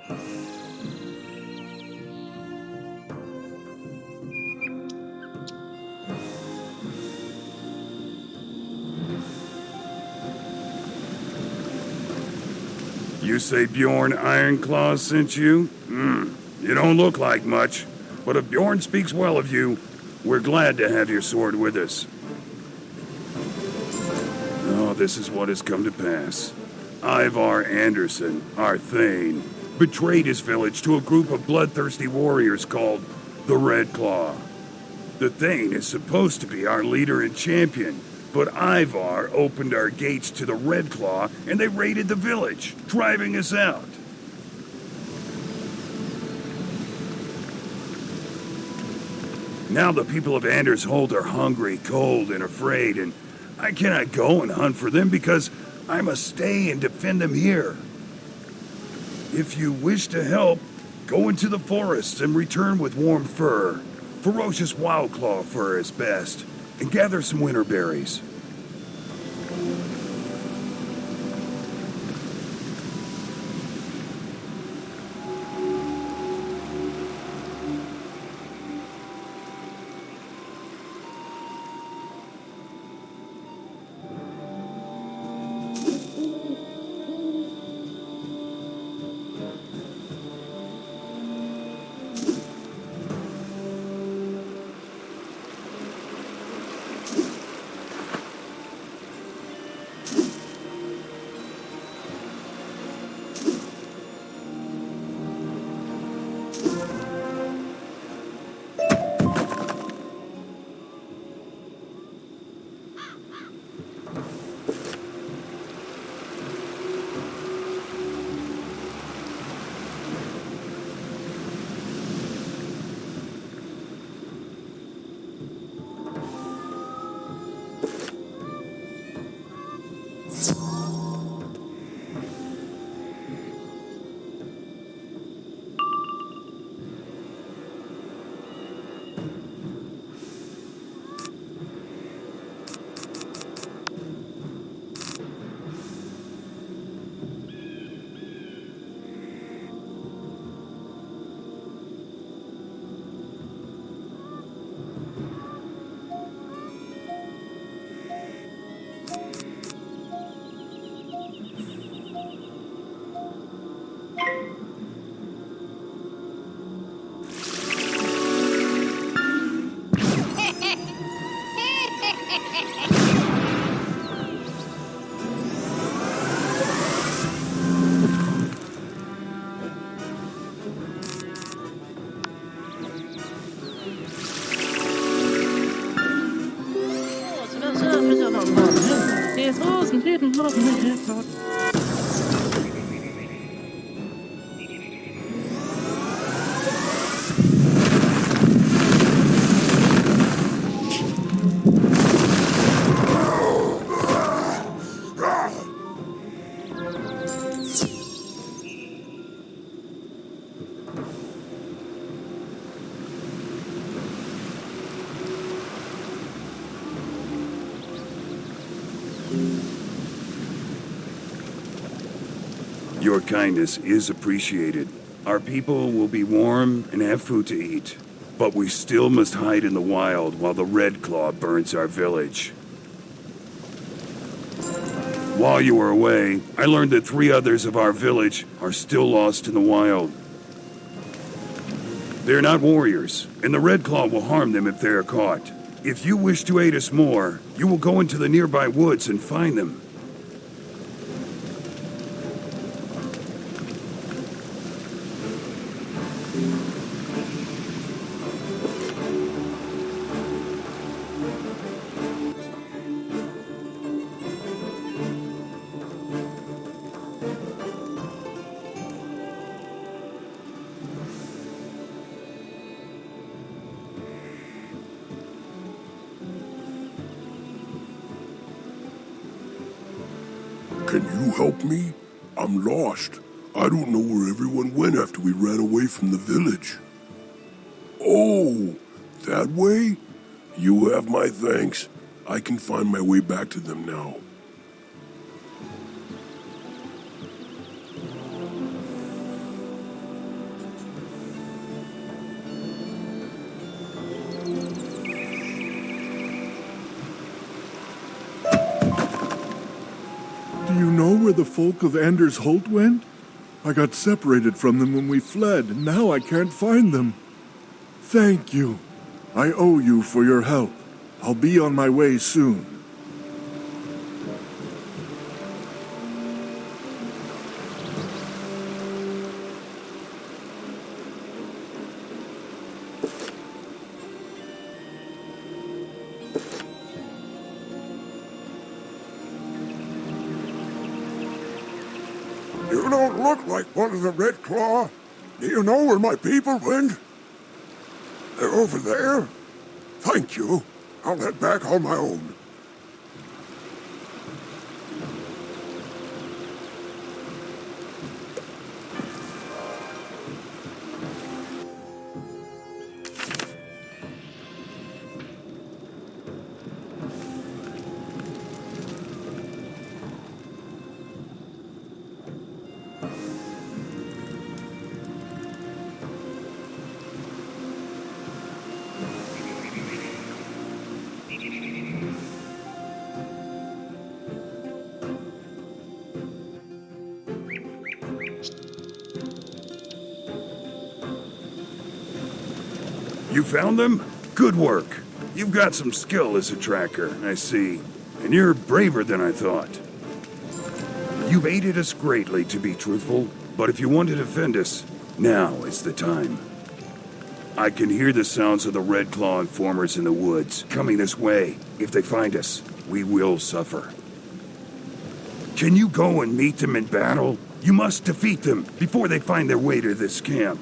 You say Bjorn Ironclaw sent you? You don't look like much, but if Bjorn speaks well of you, we're glad to have your sword with us. Oh, this is what has come to pass. Ivar Anderson, our Thane, betrayed his village to a group of bloodthirsty warriors called the Red Claw. The Thane is supposed to be our leader and champion, but Ivar opened our gates to the Red Claw and they raided the village, driving us out. Now the people of Anders Holt are hungry, cold, and afraid, and I cannot go and hunt for them because I must stay and defend them here. If you wish to help, go into the forests and return with warm fur. Ferocious wildclaw fur is best, and gather some winter berries. Your kindness is appreciated. Our people will be warm and have food to eat. But we still must hide in the wild while the Red Claw burns our village. While you were away, I learned that 3 others of our village are still lost in the wild. They're not warriors, and the Red Claw will harm them if they are caught. If you wish to aid us more, you will go into the nearby woods and find them. Can you help me? I'm lost. I don't know where everyone went after we ran away from the village. Oh, that way? You have my thanks. I can find my way back to them now. Do you know where the folk of Anders Holt went? I got separated from them when we fled, and now I can't find them. Thank you. I owe you for your help. I'll be on my way soon. You don't look like one of the Red Claw. Do you know where my people went? They're over there. Thank you. I'll head back on my own. You found them? Good work. You've got some skill as a tracker, I see. And you're braver than I thought. You've aided us greatly, to be truthful. But if you want to defend us, now is the time. I can hear the sounds of the Red Claw informers in the woods, coming this way. If they find us, we will suffer. Can you go and meet them in battle? You must defeat them before they find their way to this camp.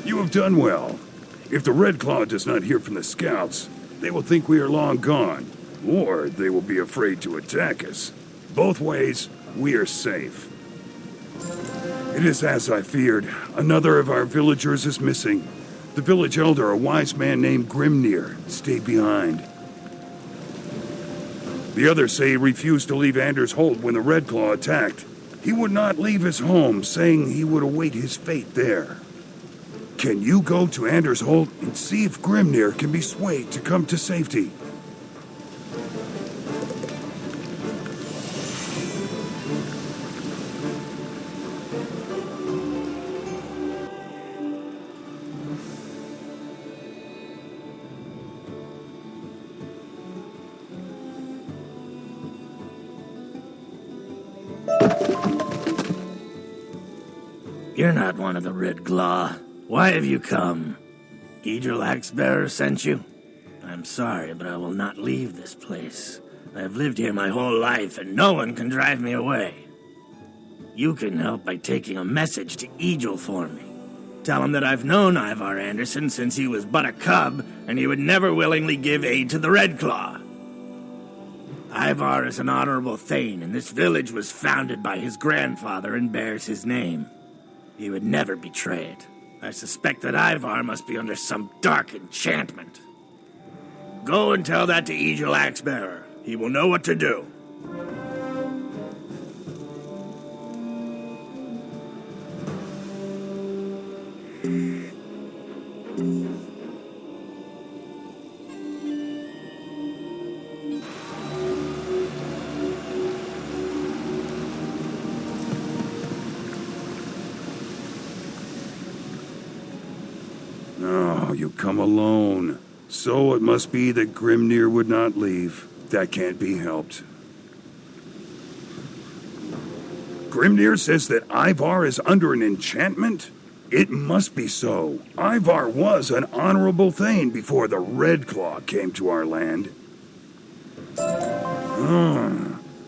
You have done well. If the Red Claw does not hear from the scouts, they will think we are long gone, or they will be afraid to attack us. Both ways, we are safe. It is as I feared. Another of our villagers is missing. The village elder, a wise man named Grimnir, stayed behind. The others say he refused to leave Anders Holt when the Red Claw attacked. He would not leave his home, saying he would await his fate there. Can you go to Anders Holt and see if Grimnir can be swayed to come to safety? You're not one of the Red Claw. Why have you come? Idril Axebearer sent you? I'm sorry, but I will not leave this place. I have lived here my whole life, and no one can drive me away. You can help by taking a message to Idril for me. Tell him that I've known Ivar Anderson since he was but a cub, and he would never willingly give aid to the Red Claw. Ivar is an honorable thane, and this village was founded by his grandfather and bears his name. He would never betray it. I suspect that Ivar must be under some dark enchantment. Go and tell that to Idril Axebearer. He will know what to do. Oh, you come alone. So it must be that Grimnir would not leave. That can't be helped. Grimnir says that Ivar is under an enchantment? It must be so. Ivar was an honorable thane before the Red Claw came to our land.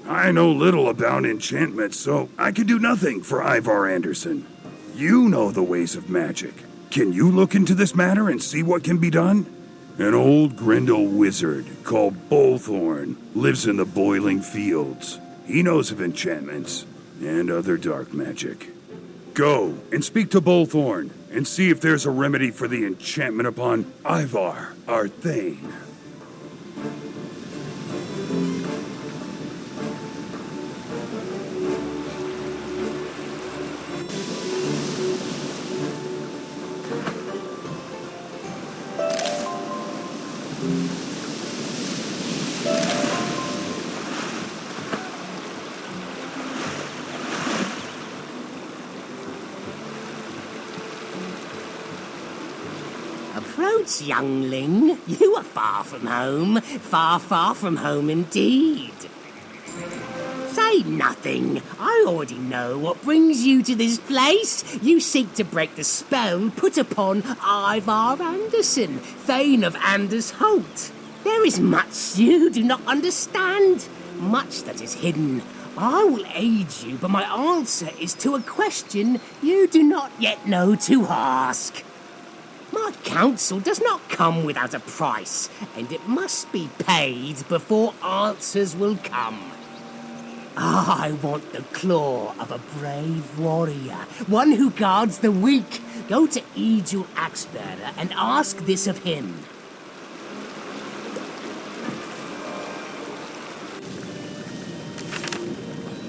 I know little about enchantments, so I can do nothing for Ivar Anderson. You know the ways of magic. Can you look into this matter and see what can be done? An old Grendel wizard called Bullthorn lives in the Boiling Fields. He knows of enchantments and other dark magic. Go and speak to Bullthorn and see if there's a remedy for the enchantment upon Ivar, our thane. Approach, youngling. You are far from home. Far, far from home indeed. Say nothing. I already know what brings you to this place. You seek to break the spell put upon Ivar Anderson, Thane of Anders Holt. There is much you do not understand, much that is hidden. I will aid you, but my answer is to a question you do not yet know to ask. My counsel does not come without a price, and it must be paid before answers will come. I want the claw of a brave warrior, one who guards the weak. Go to Idril Axebearer and ask this of him.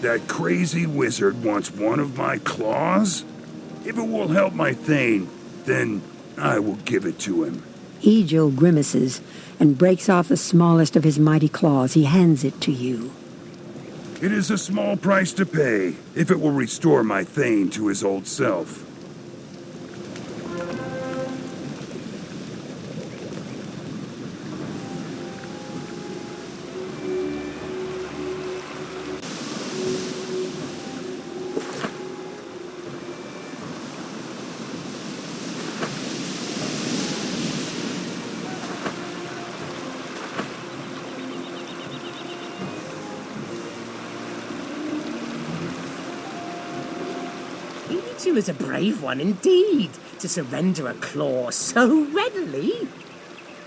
That crazy wizard wants one of my claws? If it will help my thane, then I will give it to him. Idril grimaces and breaks off the smallest of his mighty claws. He hands it to you. It is a small price to pay, if it will restore my thane to his old self. She was a brave one indeed, to surrender a claw so readily.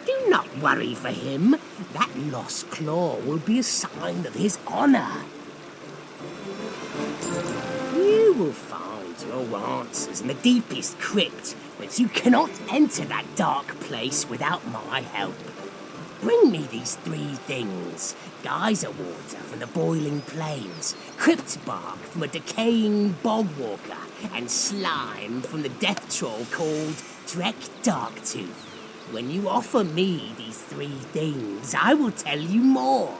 Do not worry for him. That lost claw will be a sign of his honor. You will find your answers in the deepest crypt, whence you cannot enter that dark place without my help. Bring me these 3 things: geyser water from the boiling plains, crypt bark from a decaying bog walker, and slime from the death troll called Drek Darktooth. When you offer me these 3 things, I will tell you more.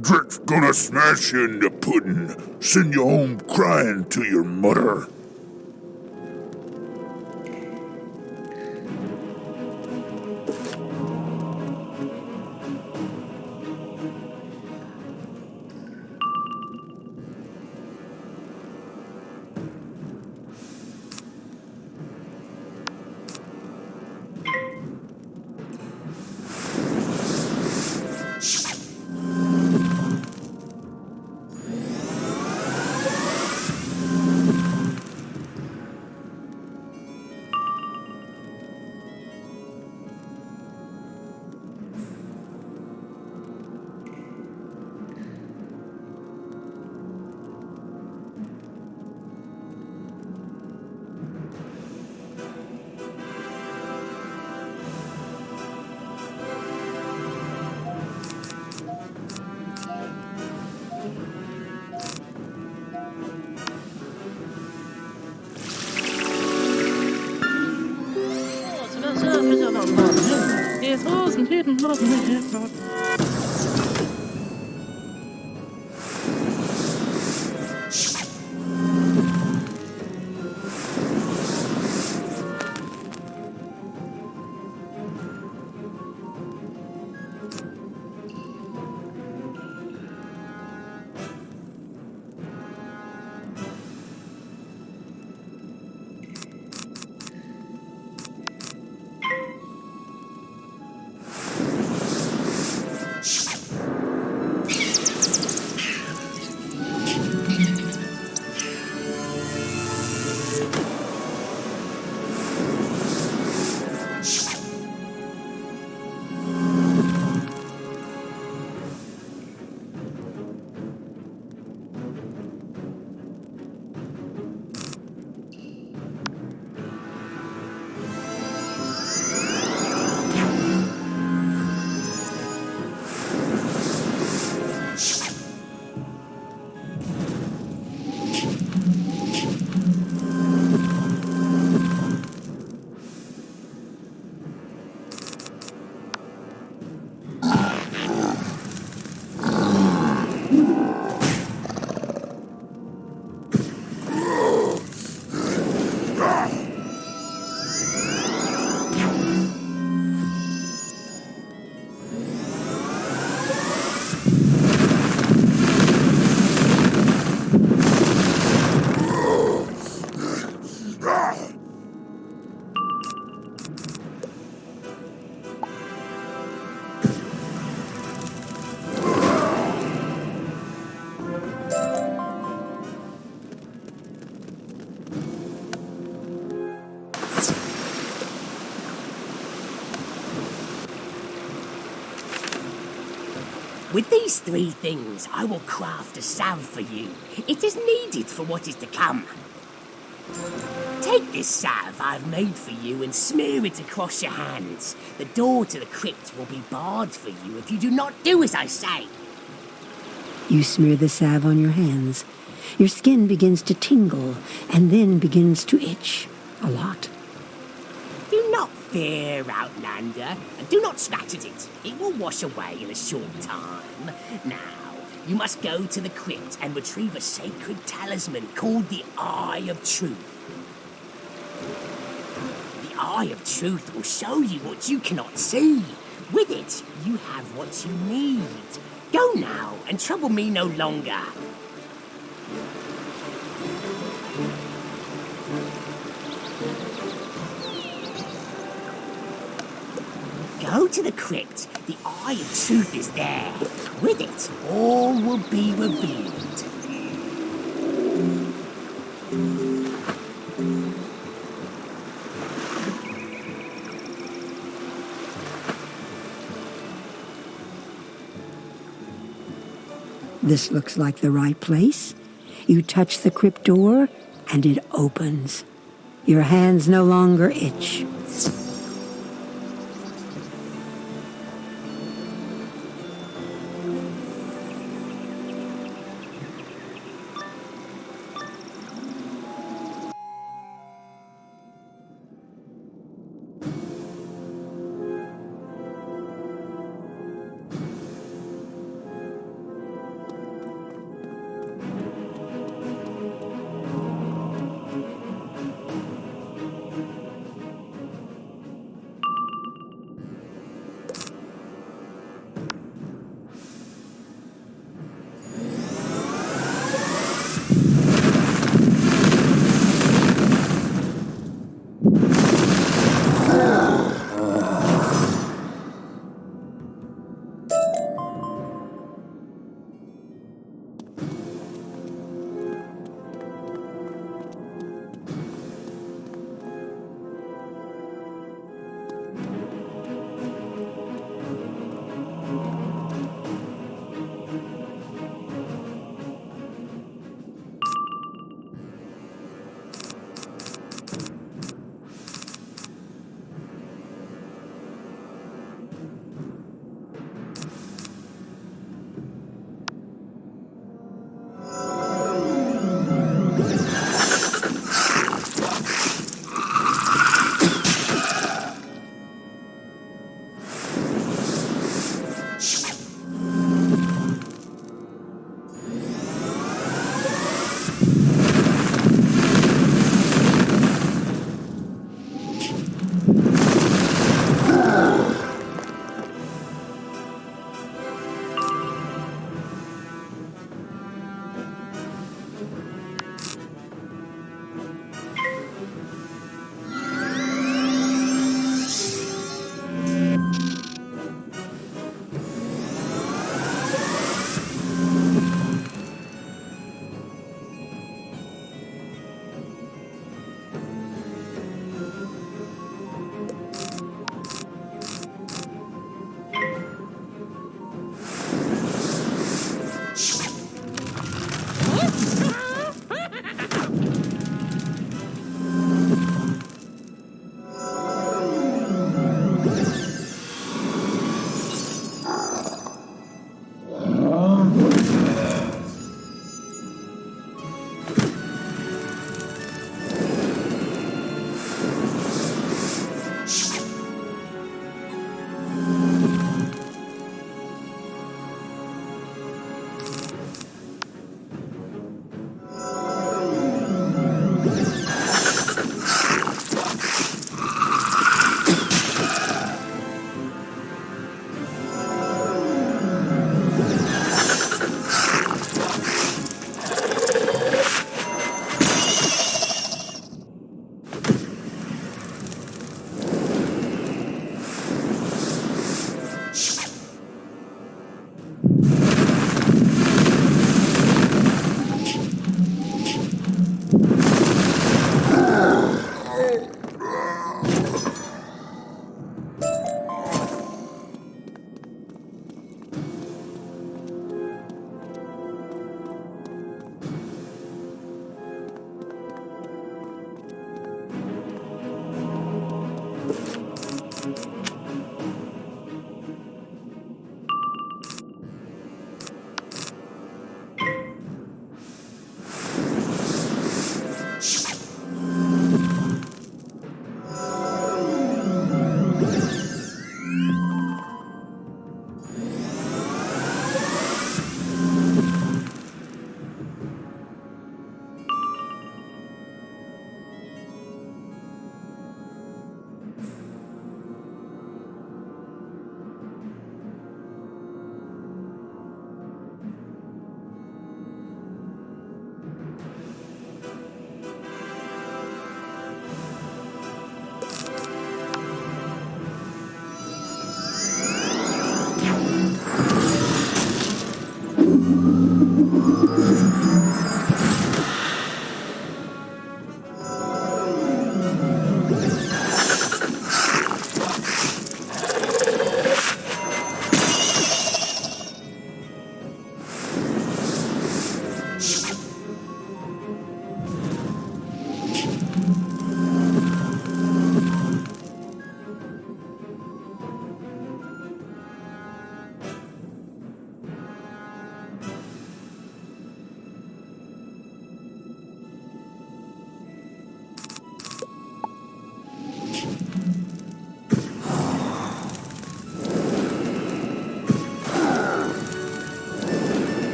Drek's gonna smash you into pudding, send you home crying to your mother. With these 3 things, I will craft a salve for you. It is needed for what is to come. Take this salve I've made for you and smear it across your hands. The door to the crypt will be barred for you if you do not do as I say. You smear the salve on your hands. Your skin begins to tingle and then begins to itch a lot. Do not fear, Outlander, and do not scratch at it. It will wash away in a short time. Now, you must go to the crypt and retrieve a sacred talisman called the Eye of Truth. The Eye of Truth will show you what you cannot see. With it, you have what you need. Go now and trouble me no longer. Go to the crypt. The Eye of Truth is there. With it, all will be revealed. This looks like the right place. You touch the crypt door, and it opens. Your hands no longer itch.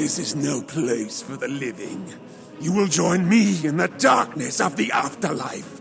This is no place for the living. You will join me in the darkness of the afterlife.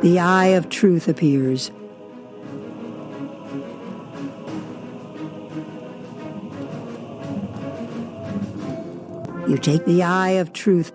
The eye of truth appears. You take the eye of truth.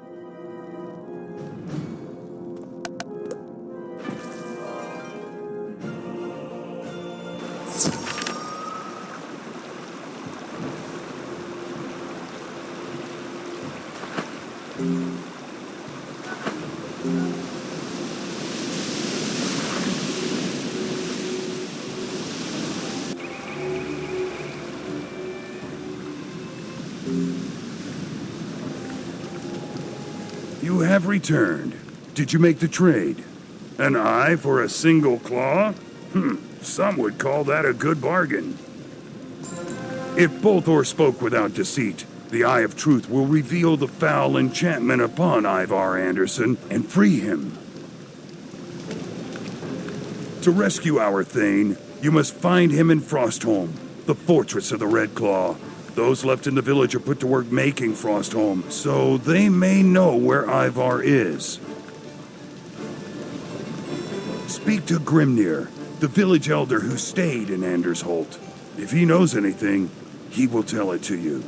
You have returned. Did you make the trade? An eye for a single claw? Some would call that a good bargain. If Bolthor spoke without deceit, the Eye of Truth will reveal the foul enchantment upon Ivar Anderson and free him. To rescue our Thane, you must find him in Frostholm, the fortress of the Red Claw. Those left in the village are put to work making Frostholm, so they may know where Ivar is. Speak to Grimnir, the village elder who stayed in Anders Holt. If he knows anything, he will tell it to you.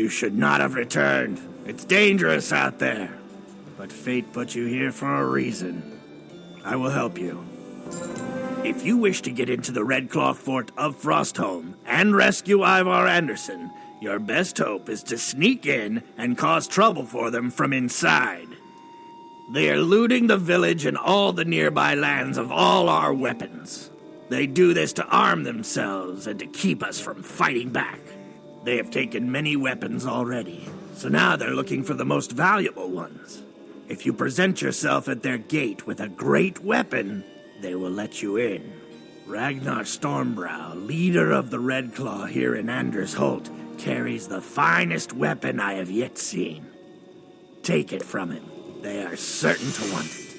You should not have returned. It's dangerous out there. But fate put you here for a reason. I will help you. If you wish to get into the Red Claw Fort of Frostholm and rescue Ivar Anderson, your best hope is to sneak in and cause trouble for them from inside. They are looting the village and all the nearby lands of all our weapons. They do this to arm themselves and to keep us from fighting back. They have taken many weapons already, so now they're looking for the most valuable ones. If you present yourself at their gate with a great weapon, they will let you in. Ragnar Stormbrow, leader of the Red Claw here in Anders Holt, carries the finest weapon I have yet seen. Take it from him. They are certain to want it.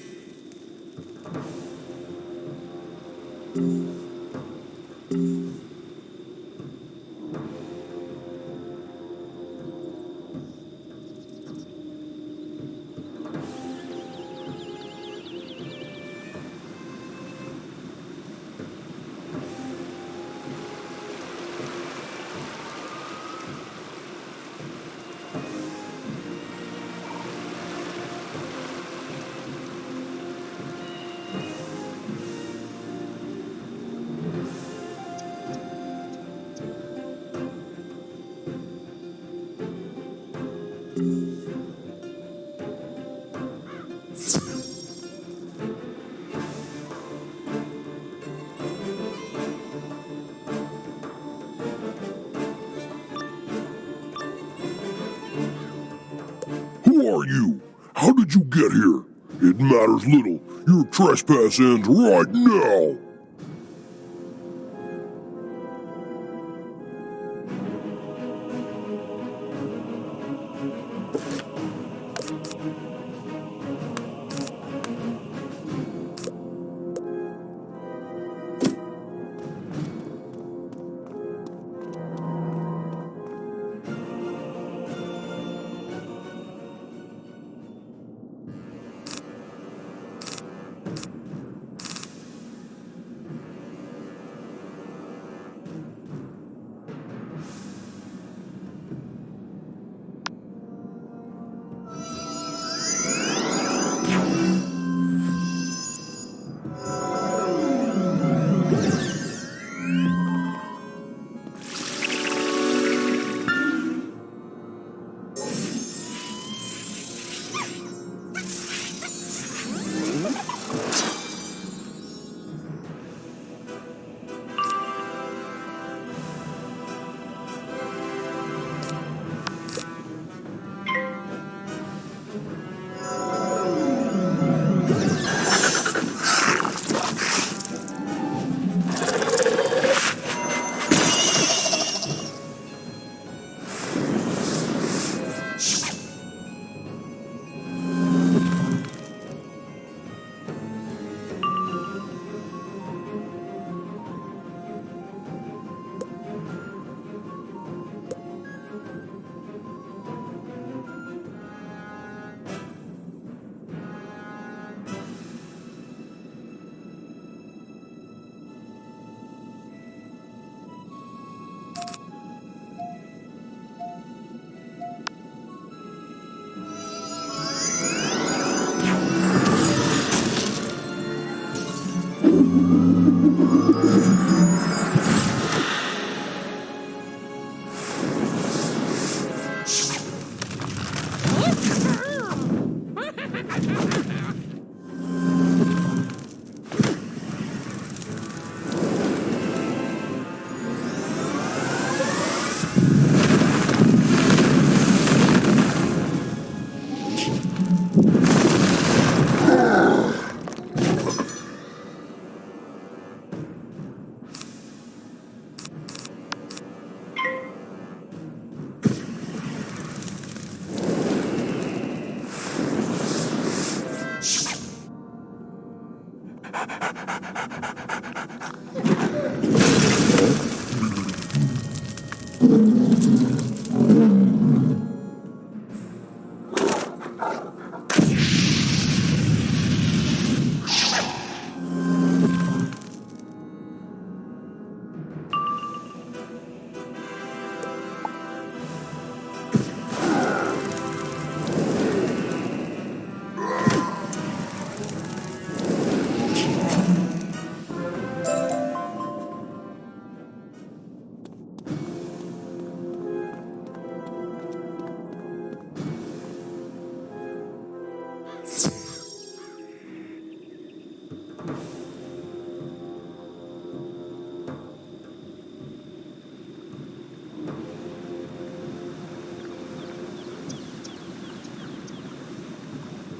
Who are you? How did you get here? It matters little. Your trespass ends right now.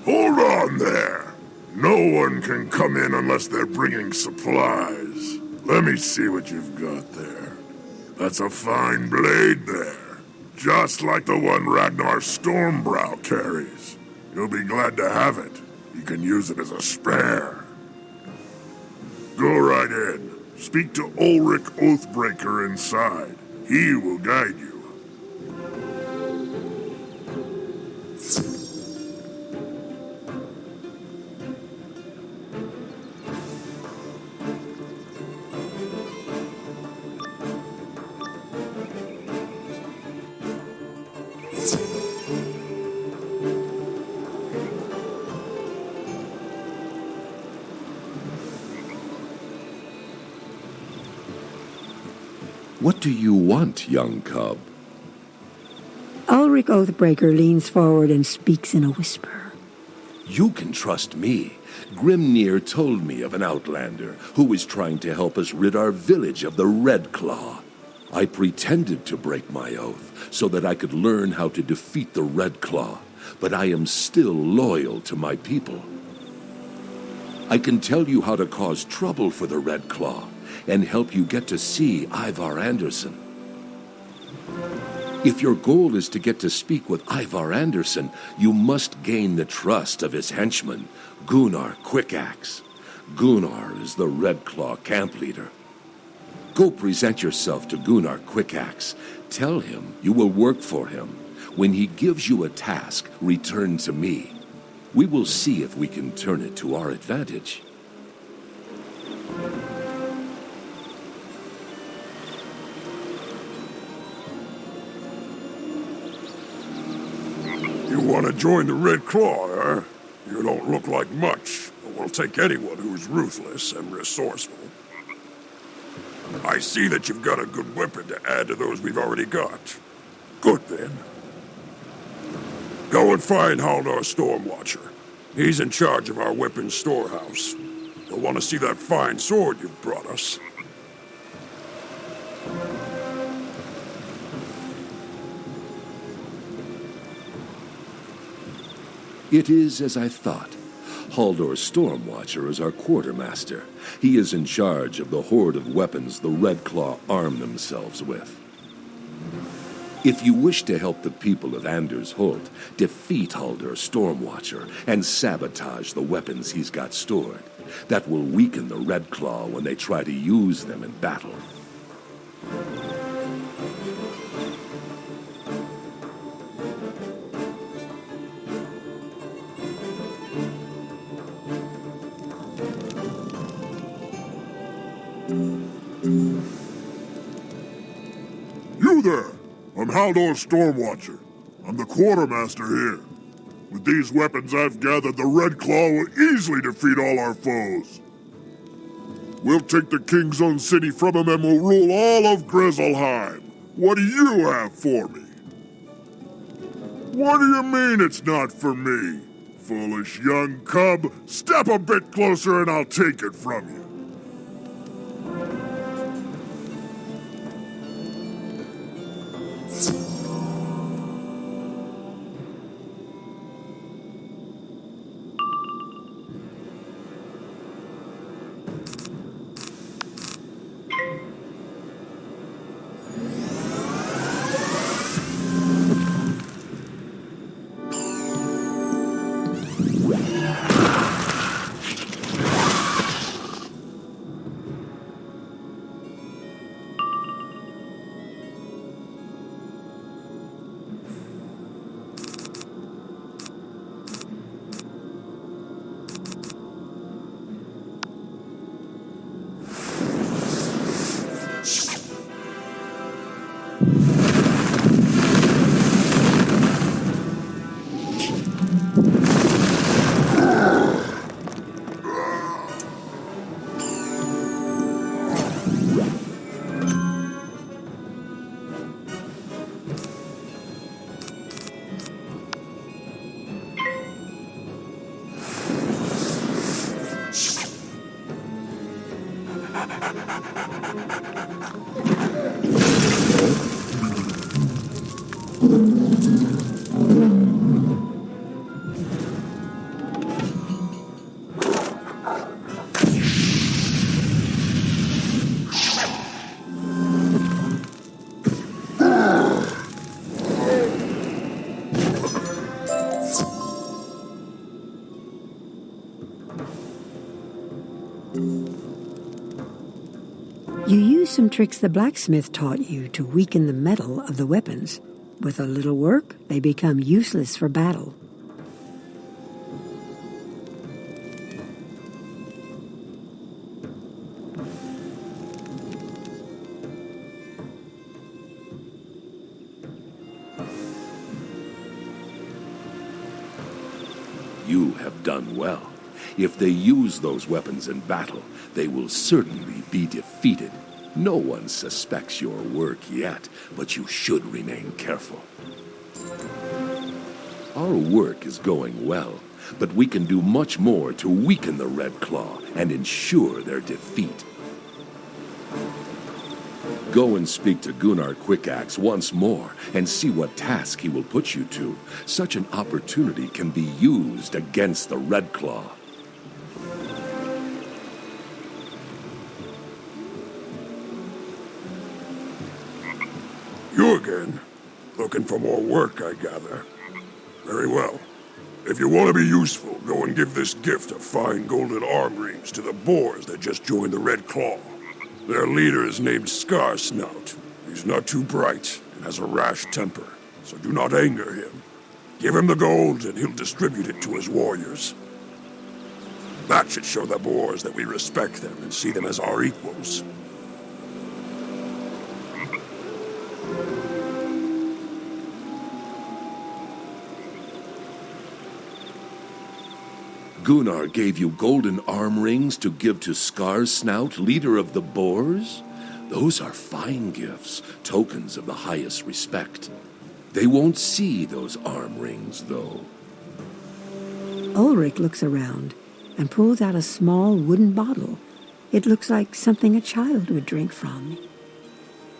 Hold on there! No one can come in unless they're bringing supplies. Let me see what you've got there. That's a fine blade there. Just like the one Ragnar Stormbrow carries. You'll be glad to have it. You can use it as a spare. Go right in. Speak to Ulrich Oathbreaker inside. He will guide you. What do you want, young cub? Ulrich Oathbreaker leans forward and speaks in a whisper. You can trust me. Grimnir told me of an outlander who was trying to help us rid our village of the Red Claw. I pretended to break my oath so that I could learn how to defeat the Red Claw, but I am still loyal to my people. I can tell you how to cause trouble for the Red Claw and help you get to see Ivar Anderson. If your goal is to get to speak with Ivar Anderson, you must gain the trust of his henchman, Gunnar Quickaxe. Gunnar is the Red Claw camp leader. Go present yourself to Gunnar Quickaxe. Tell him you will work for him. When he gives you a task, return to me. We will see if we can turn it to our advantage. You want to join the Red Claw, eh? You don't look like much, but we'll take anyone who's ruthless and resourceful. I see that you've got a good weapon to add to those we've already got. Good then. Go and find Haldor Stormwatcher. He's in charge of our weapons storehouse. You'll want to see that fine sword you've brought us. It is as I thought. Haldor Stormwatcher is our quartermaster. He is in charge of the horde of weapons the Red Claw arm themselves with. If you wish to help the people of Anders Holt, defeat Haldor Stormwatcher and sabotage the weapons he's got stored. That will weaken the Red Claw when they try to use them in battle. You there! I'm Haldor Stormwatcher. I'm the quartermaster here. With these weapons I've gathered, the Red Claw will easily defeat all our foes. We'll take the King's Own city from him and we'll rule all of Grizzleheim. What do you have for me? What do you mean it's not for me? Foolish young cub, step a bit closer and I'll take it from you. You use some tricks the blacksmith taught you to weaken the metal of the weapons. With a little work, they become useless for battle. You have done well. If they use those weapons in battle, they will certainly be defeated. No one suspects your work yet, but you should remain careful. Our work is going well, but we can do much more to weaken the Red Claw and ensure their defeat. Go and speak to Gunnar Quickaxe once more and see what task he will put you to. Such an opportunity can be used against the Red Claw. You again? Looking for more work, I gather. Very well. If you want to be useful, go and give this gift of fine golden arm rings to the boars that just joined the Red Claw. Their leader is named Scarsnout. He's not too bright and has a rash temper, so do not anger him. Give him the gold and he'll distribute it to his warriors. That should show the boars that we respect them and see them as our equals. Gunnar gave you golden arm rings to give to Scarsnout, leader of the boars? Those are fine gifts, tokens of the highest respect. They won't see those arm rings, though. Ulrich looks around and pulls out a small wooden bottle. It looks like something a child would drink from.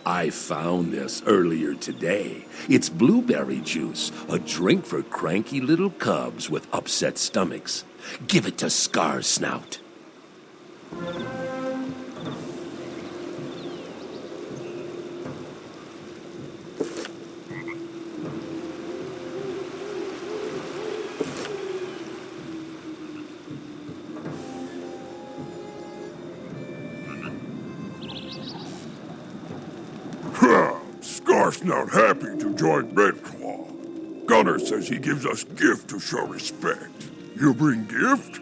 I found this earlier today. It's blueberry juice, a drink for cranky little cubs with upset stomachs. Give it to Scarsnout. Scarsnout happy to join Red Claw. Gunnar says he gives us gift to show respect. You bring gift?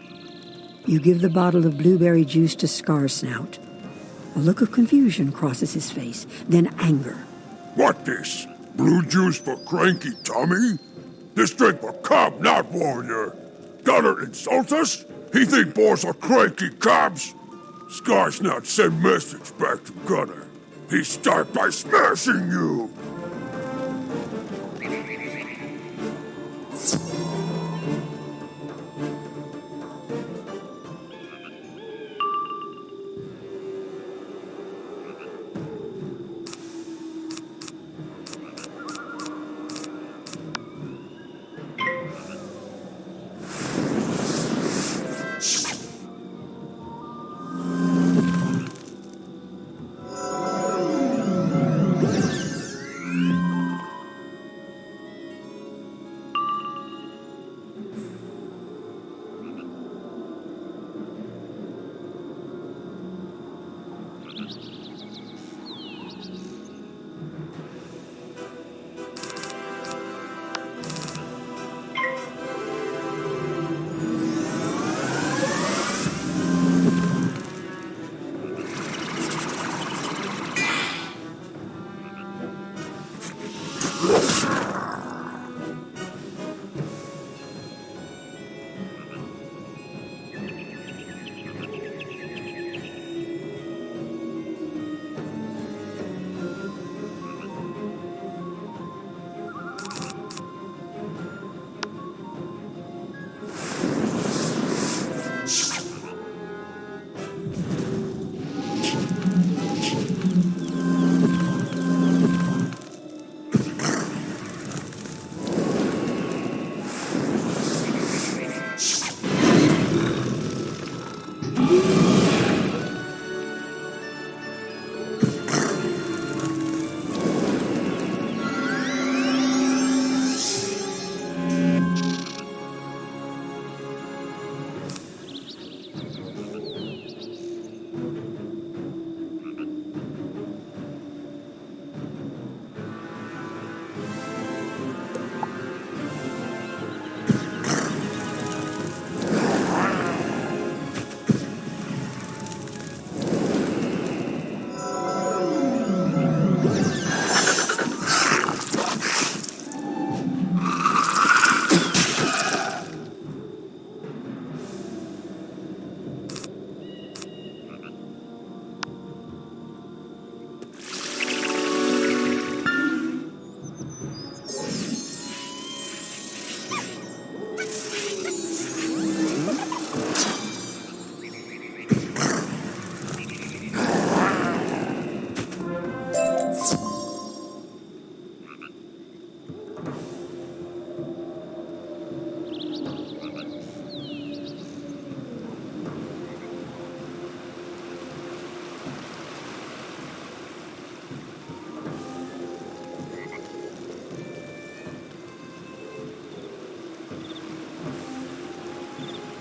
You give the bottle of blueberry juice to Scarsnout. A look of confusion crosses his face, then anger. What this? Blue juice for cranky tummy? This drink for cub, not warrior. Gunnar insults us? He think boys are cranky cubs? Scarsnout send message back to Gunnar. He start by smashing you.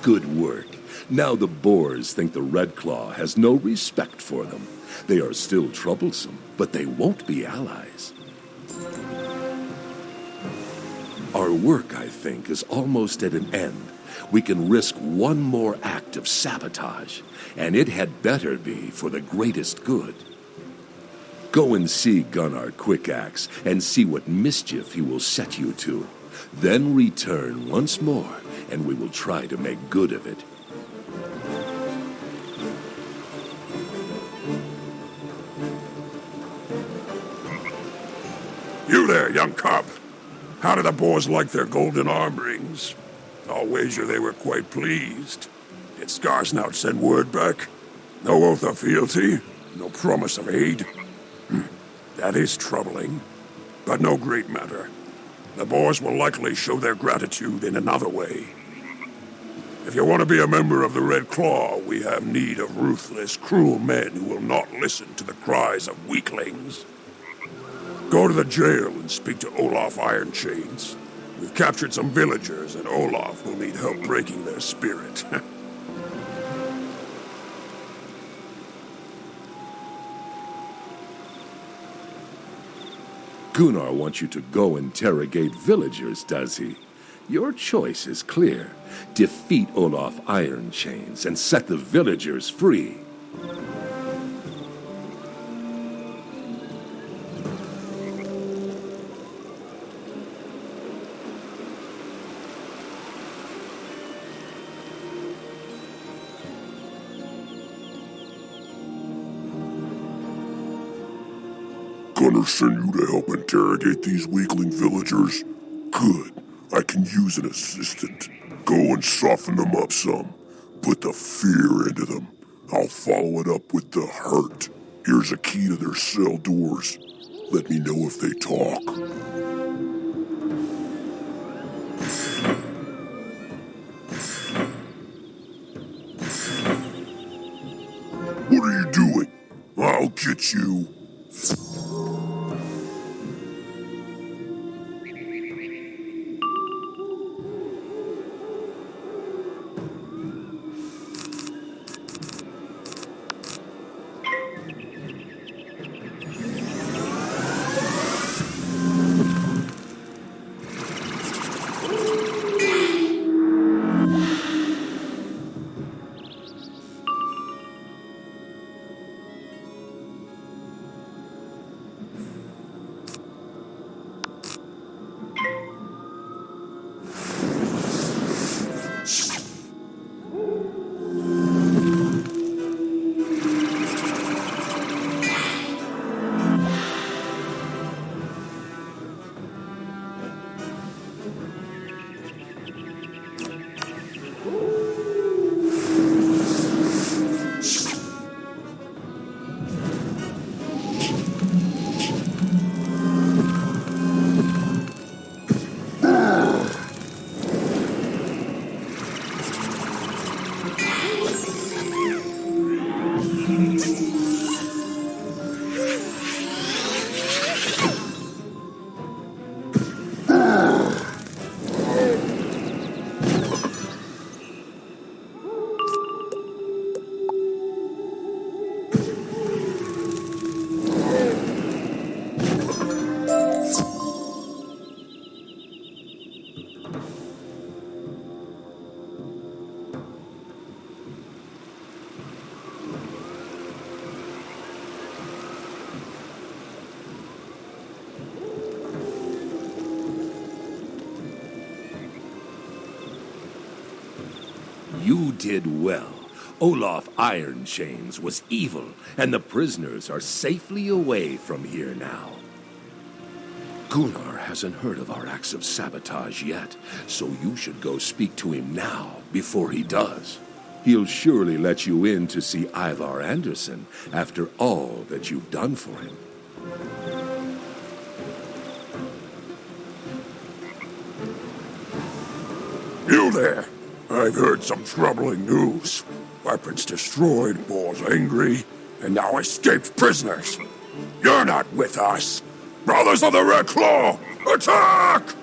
Good work. Now the boars think the Red Claw has no respect for them. They are still troublesome, but they won't be allies. Our work, I think, is almost at an end. We can risk one more act of sabotage, and it had better be for the greatest good. Go and see Gunnar Quickaxe and see what mischief he will set you to. Then return once more, and we will try to make good of it. You there, young cub. How do the boars like their golden arm rings? I'll wager they were quite pleased. Did Scarsnout send word back? No oath of fealty? No promise of aid? That is troubling, but no great matter. The boars will likely show their gratitude in another way. If you want to be a member of the Red Claw, we have need of ruthless, cruel men who will not listen to the cries of weaklings. Go to the jail and speak to Olaf Ironchains. We've captured some villagers, and Olaf will need help breaking their spirit. Gunnar wants you to go interrogate villagers, does he? Your choice is clear. Defeat Olaf Ironchains and set the villagers free. Gunnar sent you to help interrogate these weakling villagers? Good. I can use an assistant. Go and soften them up some. Put the fear into them. I'll follow it up with the hurt. Here's a key to their cell doors. Let me know if they talk. What are you doing? I'll get you. You did well. Olaf Ironchains was evil, and the prisoners are safely away from here now. Gunnar hasn't heard of our acts of sabotage yet, so you should go speak to him now, before he does. He'll surely let you in to see Ivar Anderson after all that you've done for him. You there! I've heard some troubling news. Weapons destroyed, Boar's angry, and now escaped prisoners. You're not with us! Brothers of the Red Claw, attack!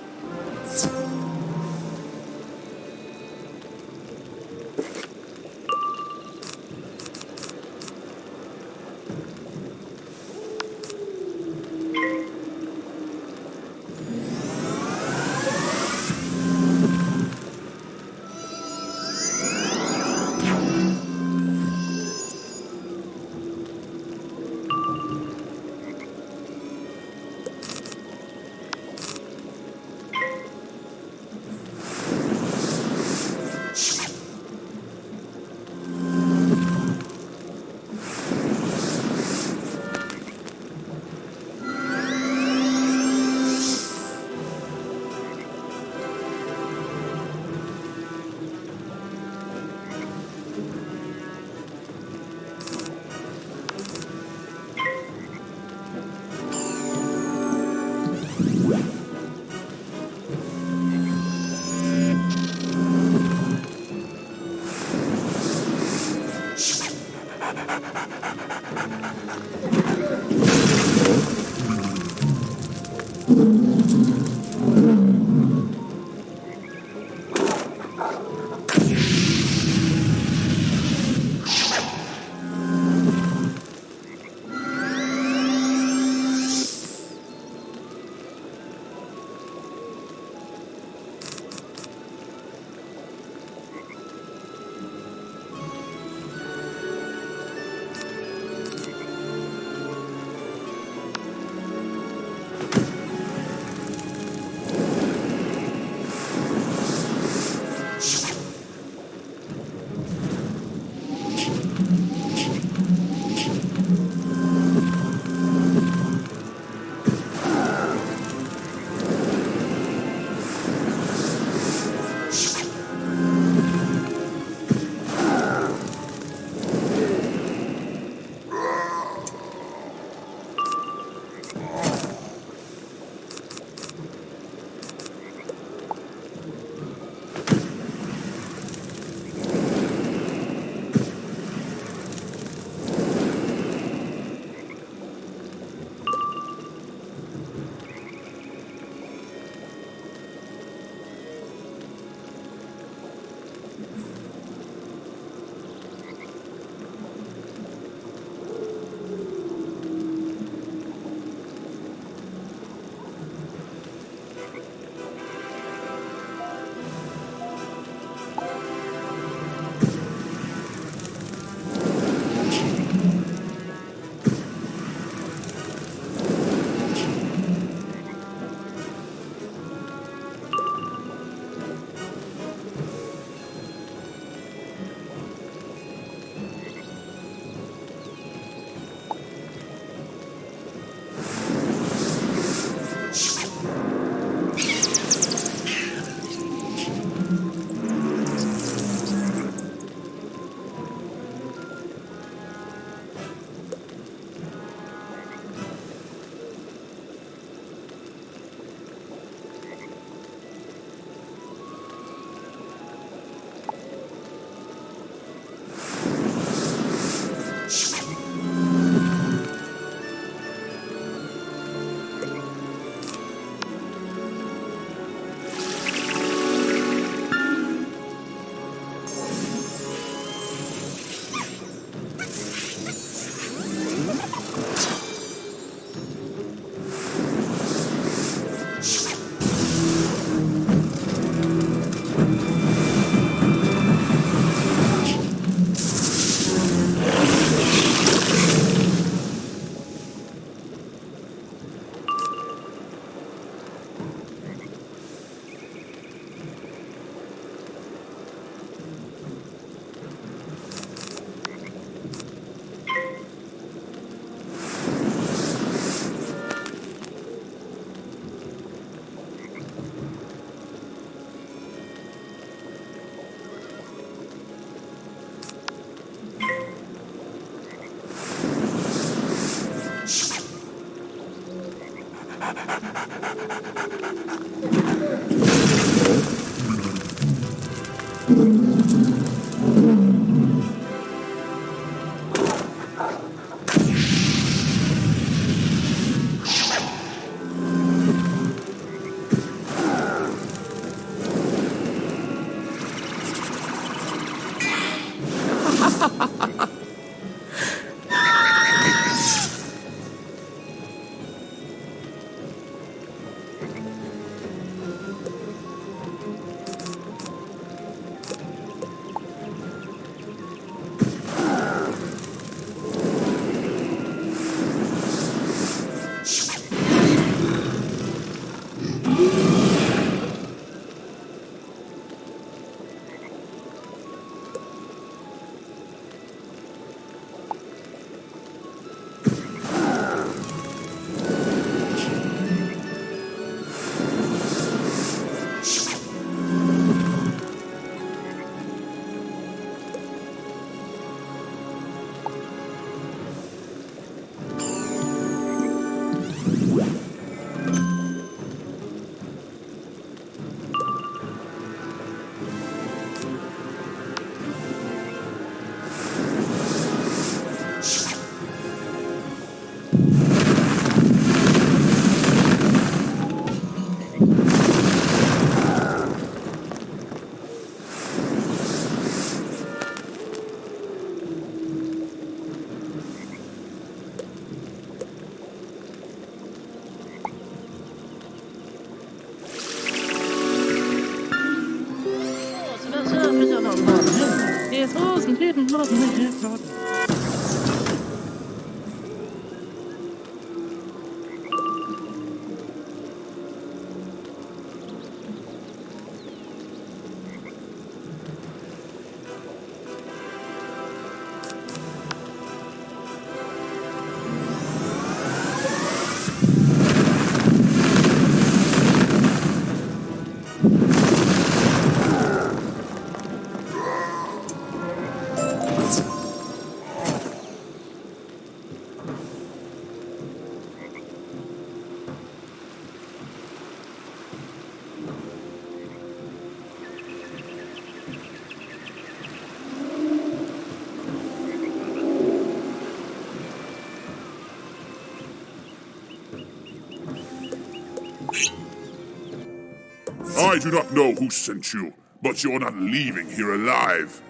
I do not know who sent you, but you're not leaving here alive.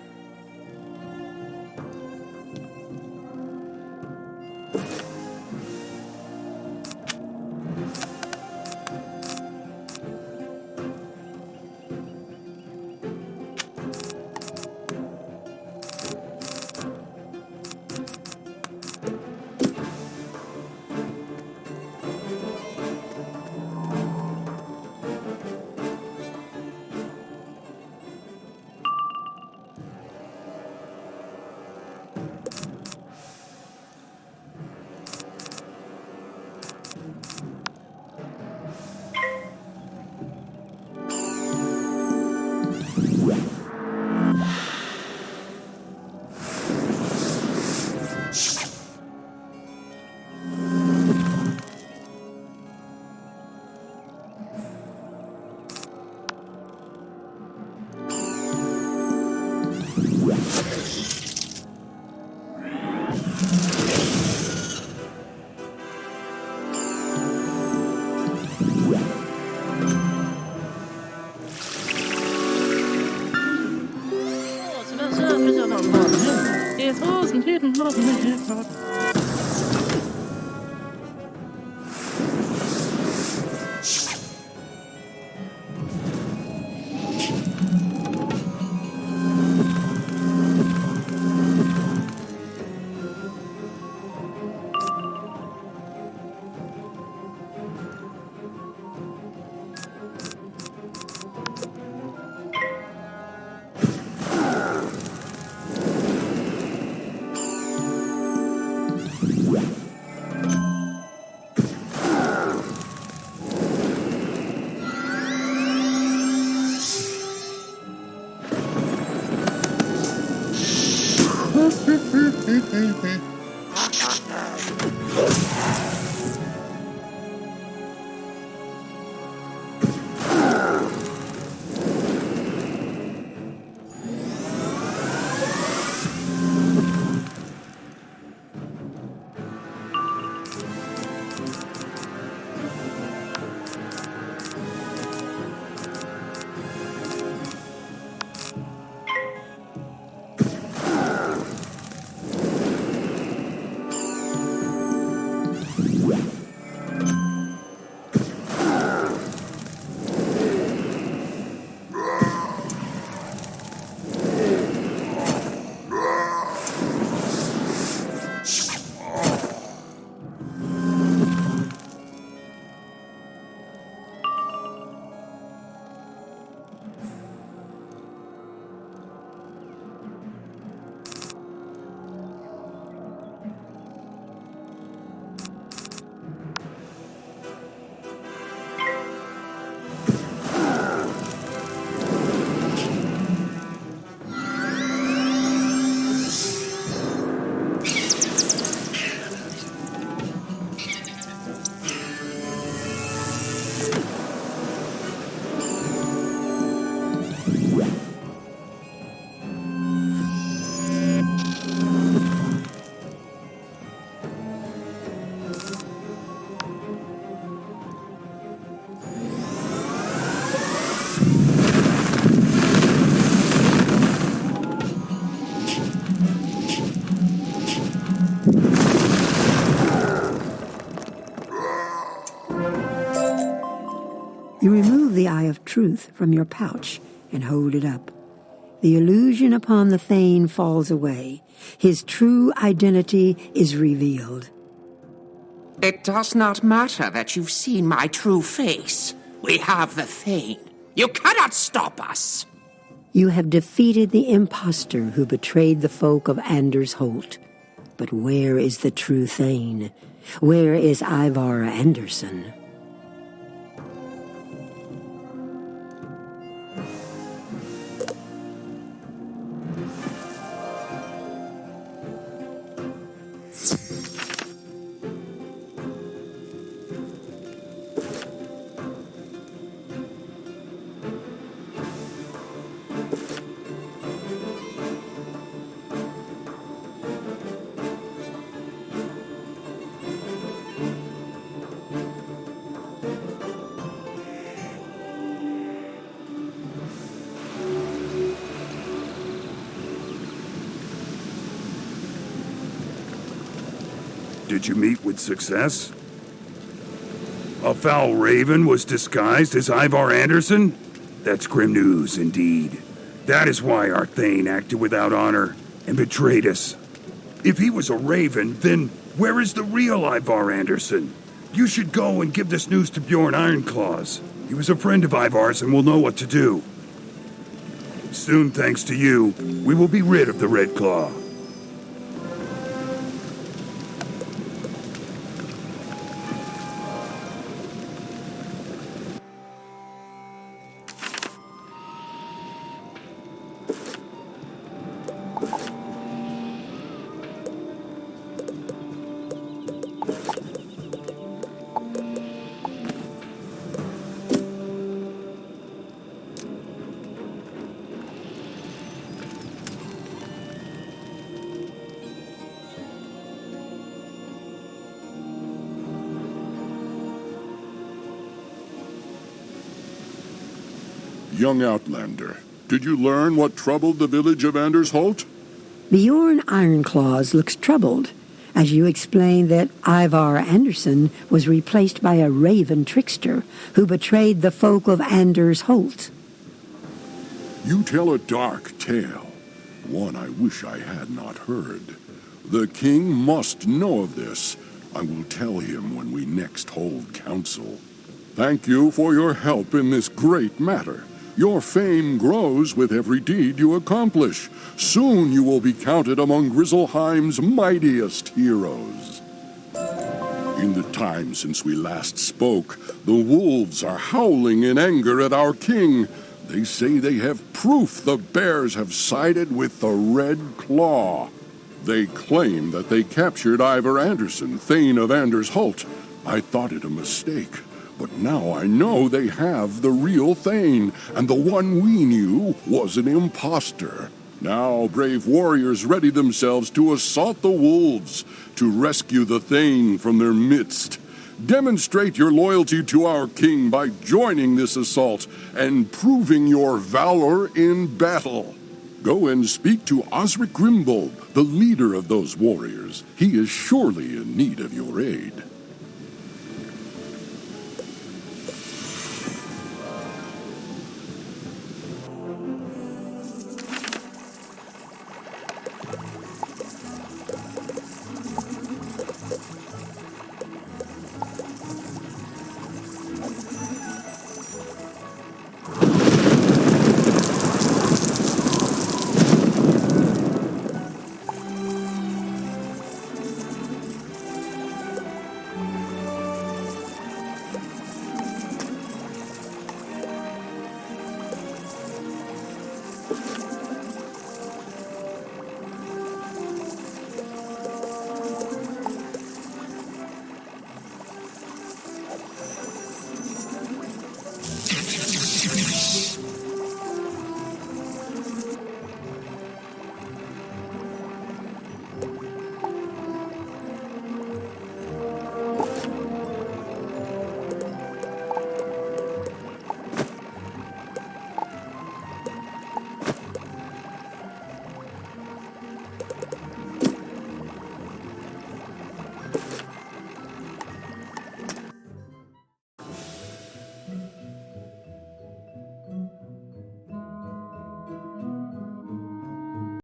the Eye of Truth from your pouch and hold it up. The illusion upon the Thane falls away. His true identity is revealed. It does not matter that you've seen my true face. We have the Thane. You cannot stop us. You have defeated the impostor who betrayed the folk of Anders Holt. But where is the true Thane? Where is Ivar Anderson? Did you meet with success? A foul raven was disguised as Ivar Anderson? That's grim news indeed. That is why our Thane acted without honor and betrayed us. If he was a raven, then where is the real Ivar Anderson? You should go and give this news to Bjorn Ironclaws. He was a friend of Ivar's and will know what to do. Soon, thanks to you, we will be rid of the Red Claw. Young Outlander, did you learn what troubled the village of Anders Holt? Bjorn Ironclaws looks troubled as you explain that Ivar Anderson was replaced by a raven trickster who betrayed the folk of Anders Holt. You tell a dark tale, one I wish I had not heard. The king must know of this. I will tell him when we next hold council. Thank you for your help in this great matter. Your fame grows with every deed you accomplish. Soon you will be counted among Grizzleheim's mightiest heroes. In the time since we last spoke, the wolves are howling in anger at our king. They say they have proof the bears have sided with the Red Claw. They claim that they captured Ivar Anderson, Thane of Anders Holt. I thought it a mistake. But now I know they have the real Thane, and the one we knew was an impostor. Now brave warriors ready themselves to assault the wolves, to rescue the Thane from their midst. Demonstrate your loyalty to our king by joining this assault and proving your valor in battle. Go and speak to Osric Grimbold, the leader of those warriors. He is surely in need of your aid.